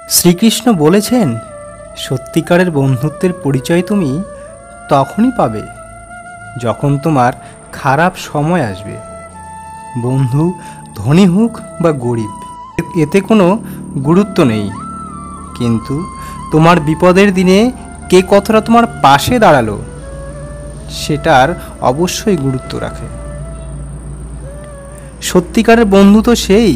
শ্রীকৃষ্ণ বলেছেন, সত্যিকারের বন্ধুত্বের পরিচয় তুমি তখনই পাবে যখন তোমার খারাপ সময় আসবে। বন্ধু ধনী হোক বা গরিব, এতে কোনো গুরুত্ব নেই, কিন্তু তোমার বিপদের দিনে কে কতটা তোমার পাশে দাঁড়ালো সেটার অবশ্যই গুরুত্ব রাখে। সত্যিকারের বন্ধু তো সেই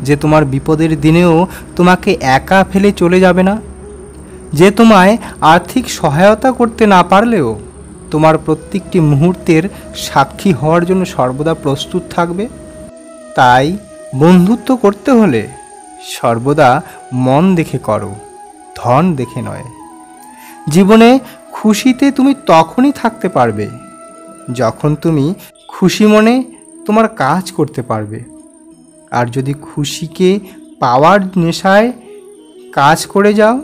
যে তোমার বিপদের দিনেও তোমাকে একা ফেলে চলে যাবে না, যে তোমায় আর্থিক সহায়তা করতে না পারলেও তোমার প্রত্যেকটি মুহূর্তের সাক্ষী হওয়ার জন্য সর্বদা প্রস্তুত থাকবে। তাই বন্ধুত্ব করতে হলে সর্বদা মন দেখে করো, ধন দেখে নয়। জীবনে খুশিতে তুমি তখনই থাকতে পারবে যখন তুমি খুশি মনে তোমার কাজ করতে পারবে। আর যদি খুশিকে পাওয়ার নেশায় কাজ করে যাও,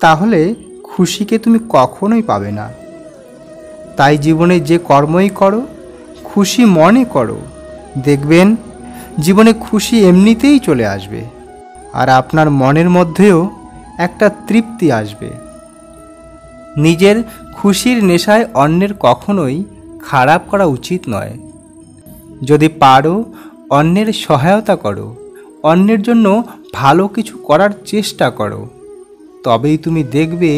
তাহলে খুশিকে তুমি কখনোই পাবে না। তাই জীবনে যে কর্মই করো খুশি মনে করো, দেখবেন জীবনে খুশি এমনিতেই চলে আসবে, আর আপনার মনের মধ্যেও একটা তৃপ্তি আসবে। নিজের খুশির নেশায় অন্যের কখনোই খারাপ করা উচিত নয়। যদি পারো অন্যের সহায়তা করো, অন্যের জন্য ভালো কিছু করার চেষ্টা করো, তবেই তুমি দেখবে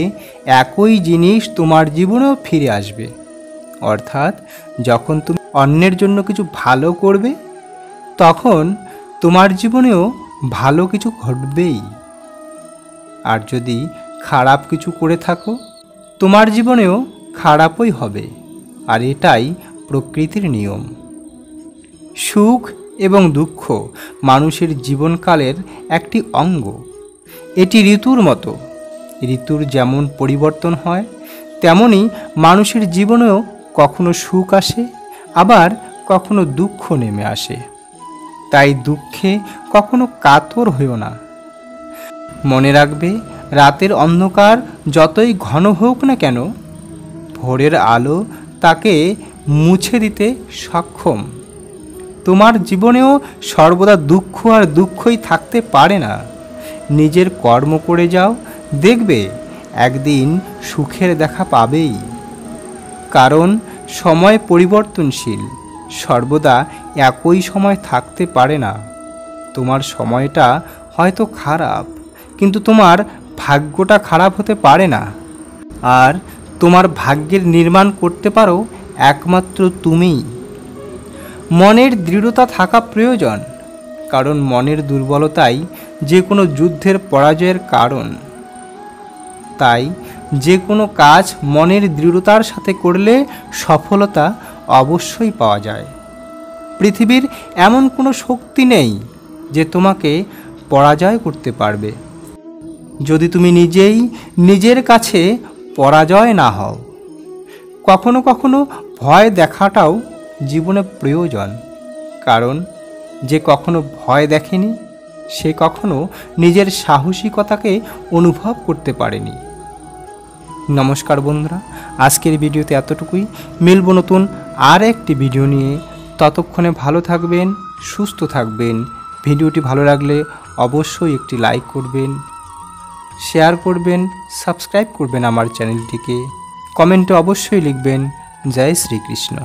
একই জিনিস তোমার জীবনেও ফিরে আসবে। অর্থাৎ যখন তুমি অন্যের জন্য কিছু ভালো করবে, তখন তোমার জীবনেও ভালো কিছু ঘটবেই। আর যদি খারাপ কিছু করে থাকো, তোমার জীবনেও খারাপই হবে। আর এটাই প্রকৃতির নিয়ম। সুখ এবং দুঃখ মানুষের জীবনকালের একটি অঙ্গ। এটি ঋতুর মতো। ঋতুর যেমন পরিবর্তন হয়, তেমনি মানুষের জীবনেও কখনো সুখ আসে, আবার কখনো দুঃখ নেমে আসে। তাই দুঃখে কখনো কাতর হইও না। মনে রাখবে, রাতের অন্ধকার যতই ঘন হোক না কেন, ভোরের আলো তাকে মুছে দিতে সক্ষম। তোমার জীবনেও সর্বদা দুঃখ আর দুঃখই থাকতে পারে না। নিজের কর্ম করে যাও, দেখবে একদিন সুখের দেখা পাবেই। কারণ সময় পরিবর্তনশীল, সর্বদা একই সময় থাকতে পারে না। তোমার সময়টা হয়তো খারাপ, কিন্তু তোমার ভাগ্যটা খারাপ হতে পারে না। আর তোমার ভাগ্যের নির্মাণ করতে পারো একমাত্র তুমিই। মনের দৃঢ়তা থাকা প্রয়োজন, কারণ মনের দুর্বলতাই যে কোনো যুদ্ধের পরাজয়ের কারণ। তাই যে কোনো কাজ মনের দৃঢ়তার সাথে করলে সফলতা অবশ্যই পাওয়া যায়। পৃথিবীর এমন কোনো শক্তি নেই যে তোমাকে পরাজয় করতে পারবে, যদি তুমি নিজেই নিজের কাছে পরাজয় না হও। কখনো কখনো ভয় দেখাটাও জীবনে প্রয়োজন, কারণ যে কখনো ভয় দেখেনি সে কখনো নিজের সাহসিকতাকে অনুভব করতে পারেনি। নমস্কার বন্ধুরা, আজকের ভিডিওতে এতটুকুই। মিলব নতুন আর একটি ভিডিও নিয়ে। ততক্ষণে ভালো থাকবেন, সুস্থ থাকবেন। ভিডিওটি ভালো লাগলে অবশ্যই একটি লাইক করবেন, শেয়ার করবেন, সাবস্ক্রাইব করবেন আমার চ্যানেলটিকে। কমেন্টে অবশ্যই লিখবেন জয় শ্রীকৃষ্ণ।